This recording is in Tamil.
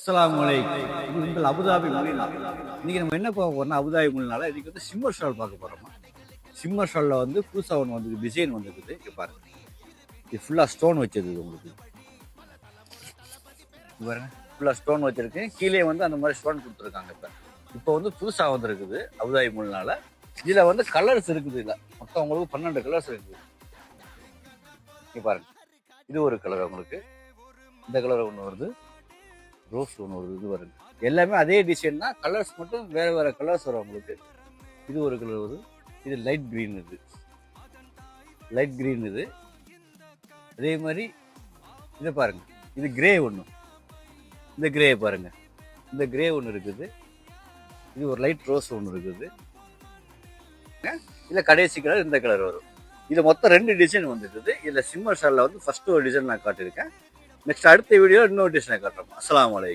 அஸ்ஸலாமு அலைக்கும். இது உங்கள் அபுதாபி மொழினா. இன்னைக்கு நம்ம என்ன பார்க்க போறோம்னா அபுதாபி மொழினால இன்னைக்கு வந்து சிம்மர் ஷால் பார்க்க போறோமா. சிம்மர் ஷால்ல வந்து புதுசா ஒன்று வந்து டிசைன் வந்துருக்குது. இங்க பாருங்க. இது ஃபுல்லா ஸ்டோன் வச்சது உங்களுக்கு. இது பாருங்க. ஃபுல்லா ஸ்டோன் வச்சிருக்கு. கீழே வந்து அந்த மாதிரி ஸ்டோன் கொடுத்துருக்காங்க இப்ப. இப்போ வந்து புதுசா வந்திருக்குது அபுதாபி மொழினால. இதுல வந்து கலர்ஸ் இருக்குது. இல்ல மொத்தம் உங்களுக்கு 12 கலர்ஸ் இருக்குது. இங்க பாருங்க. இது ஒரு கலர் உங்களுக்கு. இந்த கலர் ஒன்று வருது. ரோஸ் ஒன்று வருது. இது வருது. எல்லாமே அதே டிசைன் தான். கலர்ஸ் மட்டும் வேற வேற கலர்ஸ் வரும் உங்களுக்கு. இது ஒரு கலர் வருது. இது லைட் கிரீன். இது லைட் கிரீன். இது அதே மாதிரி இதை பாருங்க. இது கிரே ஒன்று. இந்த கிரே பாருங்க. இந்த கிரே ஒன்று இருக்குது. இது ஒரு லைட் ரோஸ் ஒன்று இருக்குது. இல்ல கடைசி கலர் இந்த கலர் வரும். இது மொத்தம் 2 டிசைன் வந்துருக்குது. இதுல சிம்மர் ஷால்ல வந்து ஃபர்ஸ்ட் ஒரு டிசைன் நான் காட்டியிருக்கேன். நெக்ஸ்ட் அடுத்த வீடியோ இன்னொரு டிசைனை காட்டுறோம். அஸ்ஸலாமு அலைக்கும்.